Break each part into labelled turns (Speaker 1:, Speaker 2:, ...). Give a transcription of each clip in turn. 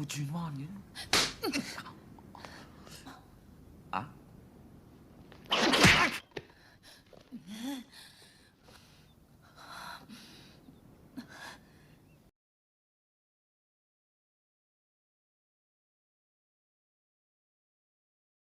Speaker 1: 君望您啊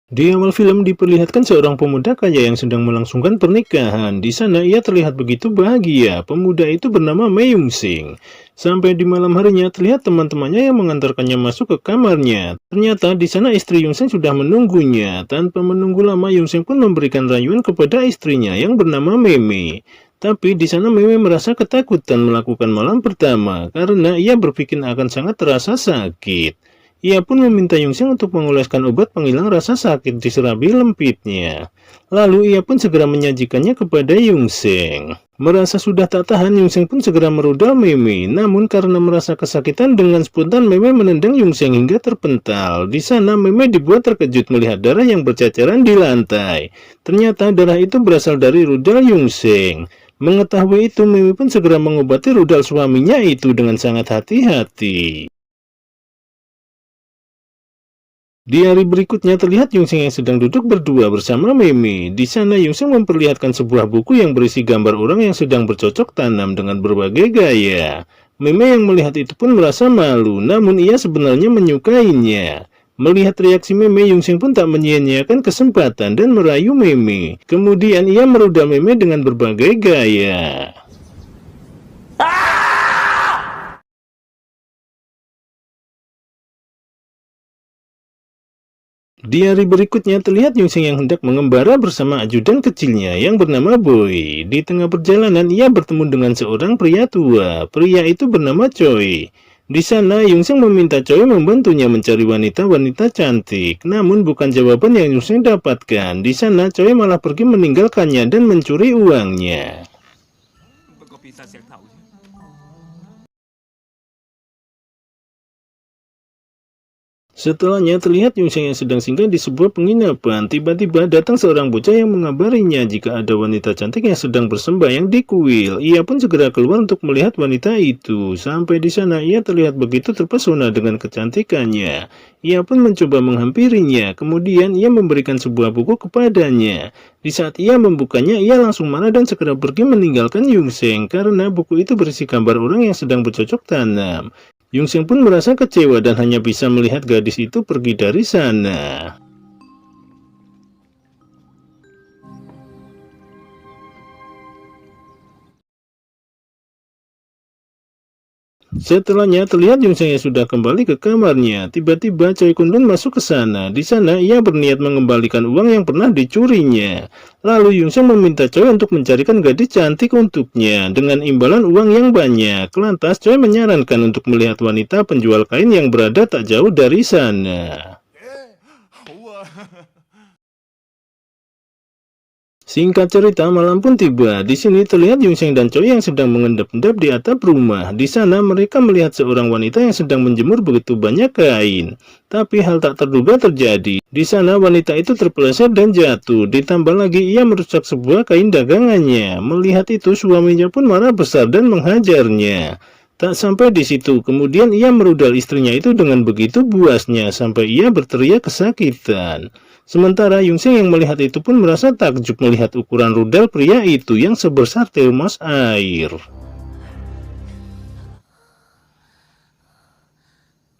Speaker 1: ！Di
Speaker 2: awal film diperlihatkan seorang pemuda kaya yang sedang melangsungkan pernikahan. Di sana ia terlihat begitu bahagia. Pemuda itu bernama Meung Sing. Sampai di malam harinya terlihat teman-temannya yang mengantarkannya masuk ke kamarnya. Ternyata di sana istri Yung Sing sudah menunggunya. Tanpa menunggu lama, Yung Sing pun memberikan rayuan kepada istrinya yang bernama Meme. Tapi di sana Meme merasa ketakutan melakukan malam pertama karena ia berpikir akan sangat terasa sakit. Ia pun meminta Yung Sing untuk mengoleskan obat penghilang rasa sakit di serabi lempitnya. Lalu ia pun segera menyajikannya kepada Yung Sing. Merasa sudah tak tahan, Yung Sing pun segera merudal Meme. Namun karena merasa kesakitan, dengan spontan Meme menendang Yung Sing hingga terpental. Di sana Meme dibuat terkejut melihat darah yang berceceran di lantai. Ternyata darah itu berasal dari rudal Yung Sing. Mengetahui itu, Meme pun segera mengobati rudal suaminya itu dengan sangat hati-hati. Di hari berikutnya terlihat Yung Sing yang sedang duduk berdua bersama Meme. Di sana Yung Sing memperlihatkan sebuah buku yang berisi gambar orang yang sedang bercocok tanam dengan berbagai gaya. Meme yang melihat itu pun merasa malu, namun ia sebenarnya menyukainya. Melihat reaksi Meme, Yung Sing pun tak menyia-nyiakan kesempatan dan merayu Meme. Kemudian ia merudal Meme dengan berbagai gaya. Di hari berikutnya terlihat Yung Sing yang hendak mengembara bersama ajudan kecilnya yang bernama Boy. Di tengah perjalanan ia bertemu dengan seorang pria tua. Pria itu bernama Choi. Di sana Yung Sing meminta Choi membantunya mencari wanita-wanita cantik. Namun bukan jawaban yang Yung Sing dapatkan. Di sana Choi malah pergi meninggalkannya dan mencuri uangnya. Setelahnya terlihat Yung Sing yang sedang singgah di sebuah penginapan. Tiba-tiba datang seorang bocah yang mengabarinya jika ada wanita cantik yang sedang bersembahyang di kuil. Ia pun segera keluar untuk melihat wanita itu. Sampai di sana ia terlihat begitu terpesona dengan kecantikannya. Ia pun mencoba menghampirinya. Kemudian ia memberikan sebuah buku kepadanya. Di saat ia membukanya, ia langsung marah dan segera pergi meninggalkan Yung Sing karena buku itu berisi gambar orang yang sedang bercocok tanam. Yung Sing pun merasa kecewa dan hanya bisa melihat gadis itu pergi dari sana. Setelahnya terlihat Yung Sing yang sudah kembali ke kamarnya. Tiba-tiba Choi Kun-lun masuk ke sana. Di sana ia berniat mengembalikan uang yang pernah dicurinya. Lalu Yung Sing meminta Choi untuk mencarikan gadis cantik untuknya dengan imbalan uang yang banyak. Lantas Choi menyarankan untuk melihat wanita penjual kain yang berada tak jauh dari sana. Singkat cerita, malam pun tiba. Di sini terlihat Yung Sing dan Choi yang sedang mengendap-endap di atap rumah. Di sana mereka melihat seorang wanita yang sedang menjemur begitu banyak kain. Tapi hal tak terduga terjadi. Di sana wanita itu terpeleset dan jatuh. Ditambah lagi ia merusak sebuah kain dagangannya. Melihat itu suaminya pun marah besar dan menghajarnya. Tak sampai di situ, kemudian ia merudal istrinya itu dengan begitu buasnya sampai ia berteriak kesakitan. Sementara Yung Sing yang melihat itu pun merasa takjub melihat ukuran rudal pria itu yang sebesar termos air.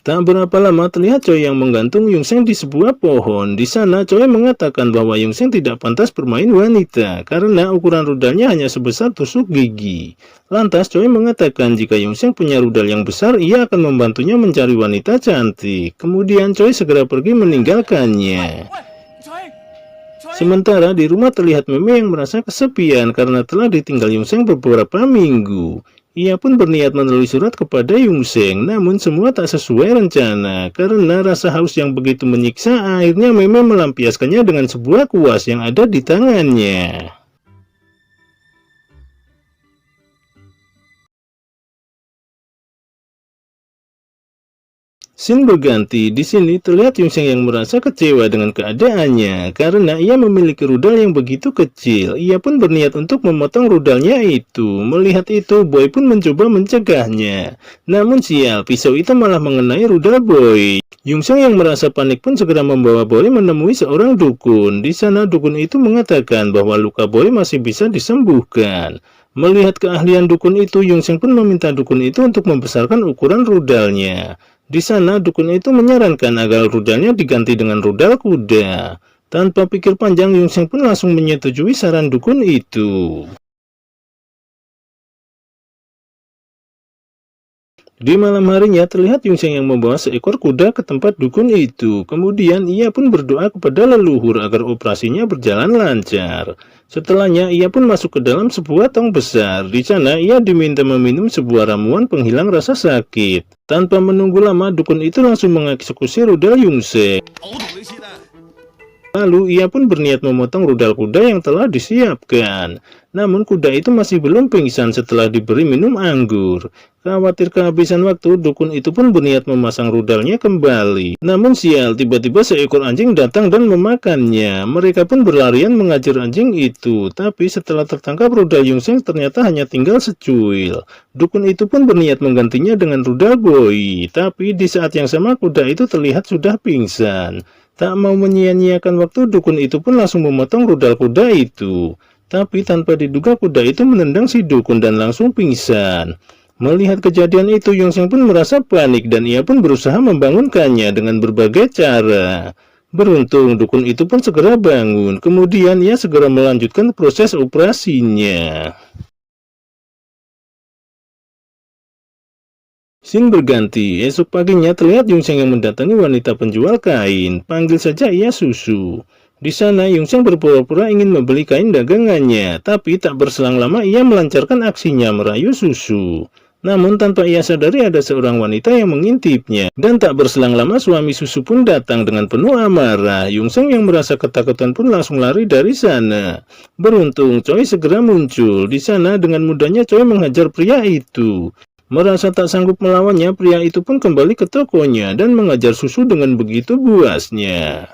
Speaker 2: Tak berapa lama terlihat Choi yang menggantung Yung Sing di sebuah pohon. Di sana Choi mengatakan bahwa Yung Sing tidak pantas bermain wanita karena ukuran rudalnya hanya sebesar tusuk gigi. Lantas Choi mengatakan jika Yung Sing punya rudal yang besar, ia akan membantunya mencari wanita cantik. Kemudian Choi segera pergi meninggalkannya. Sementara di rumah terlihat Meme yang merasa kesepian karena telah ditinggal Yung Sing beberapa minggu. Ia pun berniat menulis surat kepada Yung Sing, namun semua tak sesuai rencana. Karena rasa haus yang begitu menyiksa, akhirnya Meme melampiaskannya dengan sebuah kuas yang ada di tangannya. Scene berganti, di sini terlihat Yungseng yang merasa kecewa dengan keadaannya karena ia memiliki rudal yang begitu kecil. Ia pun berniat untuk memotong rudalnya itu. Melihat itu, Boy pun mencoba mencegahnya. Namun sial, pisau itu malah mengenai rudal Boy. Yungseng yang merasa panik pun segera membawa Boy menemui seorang dukun. Di sana dukun itu mengatakan bahwa luka Boy masih bisa disembuhkan. Melihat keahlian dukun itu, Yungseng pun meminta dukun itu untuk membesarkan ukuran rudalnya. Di sana, dukun itu menyarankan agar rudalnya diganti dengan rudal kuda. Tanpa pikir panjang, Yungseng pun langsung menyetujui saran dukun itu. Di malam harinya, terlihat Yungseng yang membawa seekor kuda ke tempat dukun itu. Kemudian, ia pun berdoa kepada leluhur agar operasinya berjalan lancar. Setelahnya, ia pun masuk ke dalam sebuah tong besar. Di sana, ia diminta meminum sebuah ramuan penghilang rasa sakit. Tanpa menunggu lama, dukun itu langsung mengeksekusi rudal Yungseng. Lalu ia pun berniat memotong rudal kuda yang telah disiapkan. Namun kuda itu masih belum pingsan setelah diberi minum anggur. Khawatir kehabisan waktu, dukun itu pun berniat memasang rudalnya kembali. Namun sial, tiba-tiba seekor anjing datang dan memakannya. Mereka pun berlarian mengajar anjing itu. Tapi setelah tertangkap rudal Yungseng ternyata hanya tinggal secuil. Dukun itu pun berniat menggantinya dengan rudal Boy. Tapi di saat yang sama kuda itu terlihat sudah pingsan. Tak mau menyia-nyiakan waktu, dukun itu pun langsung memotong rudal kuda itu. Tapi tanpa diduga kuda itu menendang si dukun dan langsung pingsan. Melihat kejadian itu, Yungseng pun merasa panik dan ia pun berusaha membangunkannya dengan berbagai cara. Beruntung, dukun itu pun segera bangun. Kemudian ia segera melanjutkan proses operasinya. Scene berganti, esok paginya terlihat Yungseng yang mendatangi wanita penjual kain, panggil saja ia Susu. Di sana Yungseng berpura-pura ingin membeli kain dagangannya, tapi tak berselang lama ia melancarkan aksinya merayu Susu. Namun tanpa ia sadari ada seorang wanita yang mengintipnya, dan tak berselang lama suami Susu pun datang dengan penuh amarah. Yungseng yang merasa ketakutan pun langsung lari dari sana. Beruntung Choi segera muncul. Di sana dengan mudahnya Choi menghajar pria itu. Merasa tak sanggup melawannya, pria itu pun kembali ke tokonya dan mengajar Susu dengan begitu buasnya.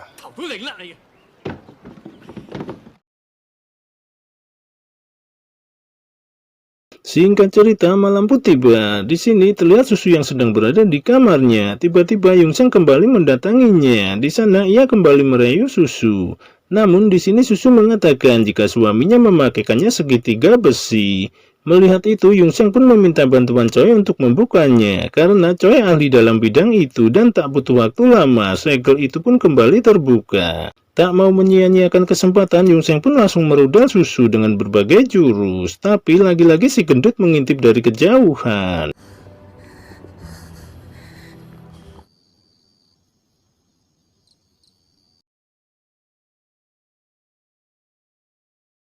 Speaker 2: Singkat cerita, malam pun tiba. Di sini terlihat Susu yang sedang berada di kamarnya. Tiba-tiba Yungseng kembali mendatanginya. Di sana ia kembali merayu Susu. Namun di sini Susu mengatakan jika suaminya memakaikannya segitiga besi. Melihat itu, Yungseng pun meminta bantuan Choi untuk membukanya, karena Choi ahli dalam bidang itu dan tak butuh waktu lama, segel itu pun kembali terbuka. Tak mau menyia-nyiakan kesempatan, Yungseng pun langsung merudal Susu dengan berbagai jurus, tapi lagi-lagi si gendut mengintip dari kejauhan.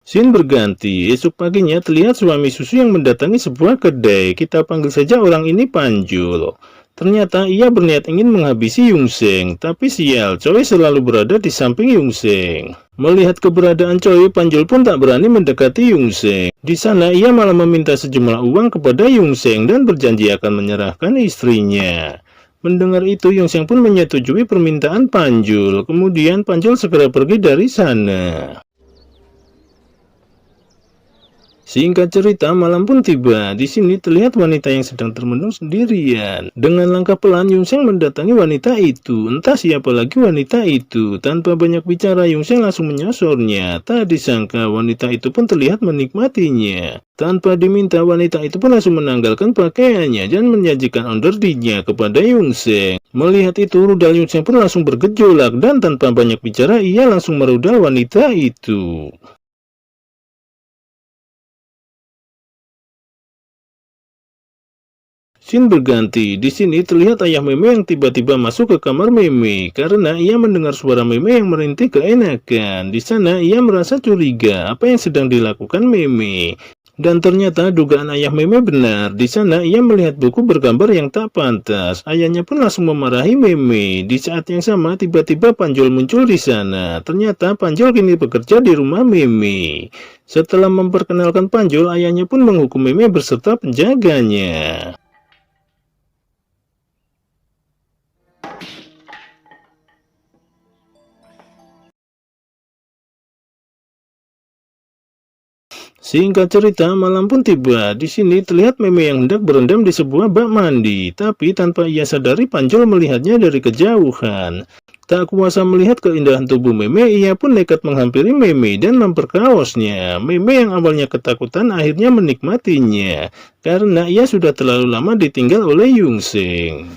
Speaker 2: Scene berganti, esok paginya terlihat suami Susu yang mendatangi sebuah kedai. Kita panggil saja orang ini Panjul. Ternyata ia berniat ingin menghabisi Yungseng, tapi sial, Choi selalu berada di samping Yungseng. Melihat keberadaan Choi, Panjul pun tak berani mendekati Yungseng. Di sana ia malah meminta sejumlah uang kepada Yungseng dan berjanji akan menyerahkan istrinya. Mendengar itu, Yungseng pun menyetujui permintaan Panjul. Kemudian Panjul segera pergi dari sana. Singkat cerita, malam pun tiba. Di sini terlihat wanita yang sedang termenung sendirian. Dengan langkah pelan, Yungseng mendatangi wanita itu. Entah siapa lagi wanita itu. Tanpa banyak bicara, Yungseng langsung menyosornya. Tak disangka, wanita itu pun terlihat menikmatinya. Tanpa diminta, wanita itu pun langsung menanggalkan pakaiannya dan menyajikan onderdilnya kepada Yungseng. Melihat itu, rudal Yungseng pun langsung bergejolak dan tanpa banyak bicara, ia langsung merudal wanita itu. Scene berganti. Di sini terlihat ayah Meme yang tiba-tiba masuk ke kamar Meme karena ia mendengar suara Meme yang merintih keenakan. Di sana ia merasa curiga apa yang sedang dilakukan Meme. Dan ternyata dugaan ayah Meme benar. Di sana ia melihat buku bergambar yang tak pantas. Ayahnya pun langsung memarahi Meme. Di saat yang sama tiba-tiba Panjul muncul di sana. Ternyata Panjul kini bekerja di rumah Meme. Setelah memperkenalkan Panjul, ayahnya pun menghukum Meme beserta penjaganya. Singkat cerita, malam pun tiba. Di sini terlihat Meme yang hendak berendam di sebuah bak mandi, tapi tanpa ia sadari Panjol melihatnya dari kejauhan. Tak kuasa melihat keindahan tubuh Meme, ia pun nekat menghampiri Meme dan memperkaosnya. Meme yang awalnya ketakutan akhirnya menikmatinya, karena ia sudah terlalu lama ditinggal oleh Yungseng.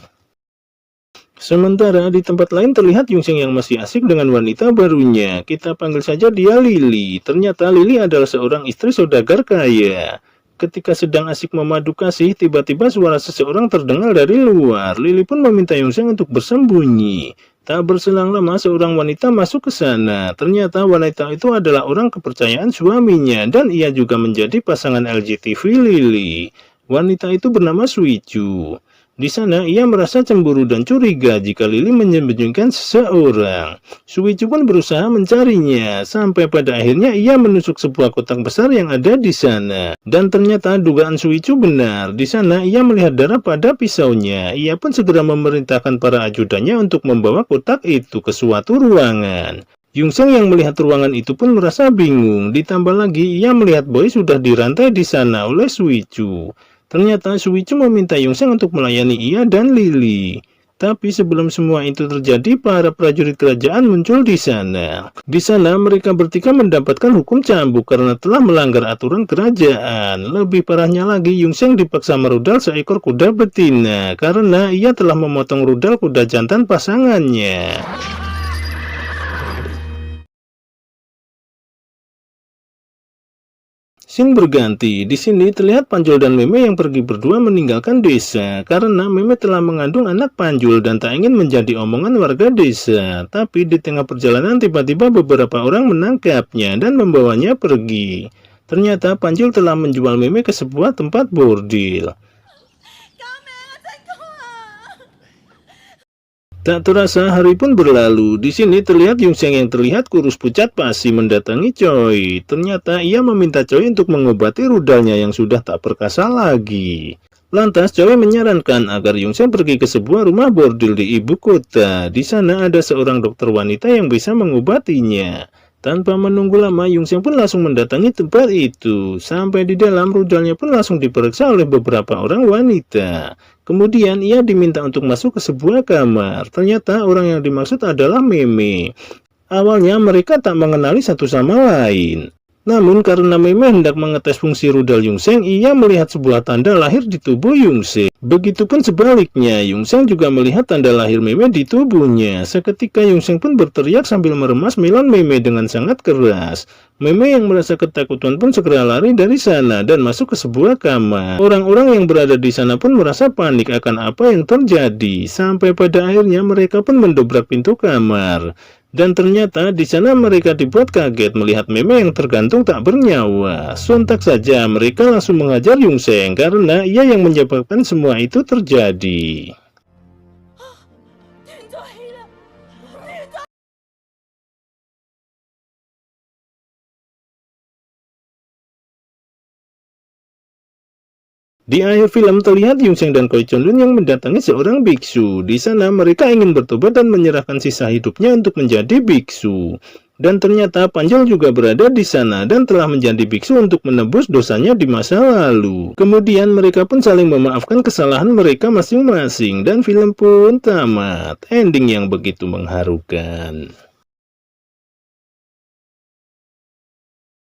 Speaker 2: Sementara di tempat lain terlihat Yungseng yang masih asik dengan wanita barunya. Kita panggil saja dia Lily. Ternyata Lily adalah seorang istri saudagar kaya. Ketika sedang asik memadu kasih, tiba-tiba suara seseorang terdengar dari luar. Lily pun meminta Yungseng untuk bersembunyi. Tak berselang lama seorang wanita masuk ke sana. Ternyata wanita itu adalah orang kepercayaan suaminya dan ia juga menjadi pasangan LGTV Lily. Wanita itu bernama Suicu. Di sana ia merasa cemburu dan curiga jika Lily menyembunyikan seseorang. Suicu pun berusaha mencarinya, sampai pada akhirnya ia menusuk sebuah kotak besar yang ada di sana. Dan ternyata dugaan Suicu benar. Di sana ia melihat darah pada pisaunya. Ia pun segera memerintahkan para ajudannya untuk membawa kotak itu ke suatu ruangan. Yungseng yang melihat ruangan itu pun merasa bingung. Ditambah lagi ia melihat Boy sudah dirantai di sana oleh Suicu. Ternyata Suicu meminta Yungseng untuk melayani ia dan Lily. Tapi sebelum semua itu terjadi, para prajurit kerajaan muncul di sana. Di sana mereka bertiga mendapatkan hukum cambuk karena telah melanggar aturan kerajaan. Lebih parahnya lagi, Yungseng dipaksa merudal seekor kuda betina karena ia telah memotong rudal kuda jantan pasangannya. Scene berganti. Di sini terlihat Panjol dan Meme yang pergi berdua meninggalkan desa karena Meme telah mengandung anak Panjol dan tak ingin menjadi omongan warga desa. Tapi di tengah perjalanan tiba-tiba beberapa orang menangkapnya dan membawanya pergi. Ternyata Panjol telah menjual Meme ke sebuah tempat bordil. Tak terasa hari pun berlalu. Di sini terlihat Yungseng yang terlihat kurus pucat pasi mendatangi Choi. Ternyata ia meminta Choi untuk mengobati rudalnya yang sudah tak perkasa lagi. Lantas Choi menyarankan agar Yungseng pergi ke sebuah rumah bordil di ibu kota. Di sana ada seorang dokter wanita yang bisa mengobatinya. Tanpa menunggu lama, Yungseng pun langsung mendatangi tempat itu. Sampai di dalam, rudalnya pun langsung diperiksa oleh beberapa orang wanita. Kemudian ia diminta untuk masuk ke sebuah kamar. Ternyata orang yang dimaksud adalah Meme. Awalnya mereka tak mengenali satu sama lain. Namun karena Meme hendak mengetes fungsi rudal Yungseng, ia melihat sebuah tanda lahir di tubuh Yungseng. Begitupun sebaliknya, Yungseng juga melihat tanda lahir Meme di tubuhnya. Seketika Yungseng pun berteriak sambil meremas melon Meme dengan sangat keras. Meme yang merasa ketakutan pun segera lari dari sana dan masuk ke sebuah kamar. Orang-orang yang berada di sana pun merasa panik akan apa yang terjadi. Sampai pada akhirnya mereka pun mendobrak pintu kamar. Dan ternyata di sana mereka dibuat kaget melihat Meme yang tergantung tak bernyawa. Sontak saja mereka langsung mengajar Yungseng karena ia yang menyebabkan semua itu terjadi. Di akhir film terlihat Yungseng dan Koi Chunlun yang mendatangi seorang biksu. Di sana mereka ingin bertobat dan menyerahkan sisa hidupnya untuk menjadi biksu. Dan ternyata Panjol juga berada di sana dan telah menjadi biksu untuk menebus dosanya di masa lalu. Kemudian mereka pun saling memaafkan kesalahan mereka masing-masing dan film pun tamat. Ending yang begitu mengharukan.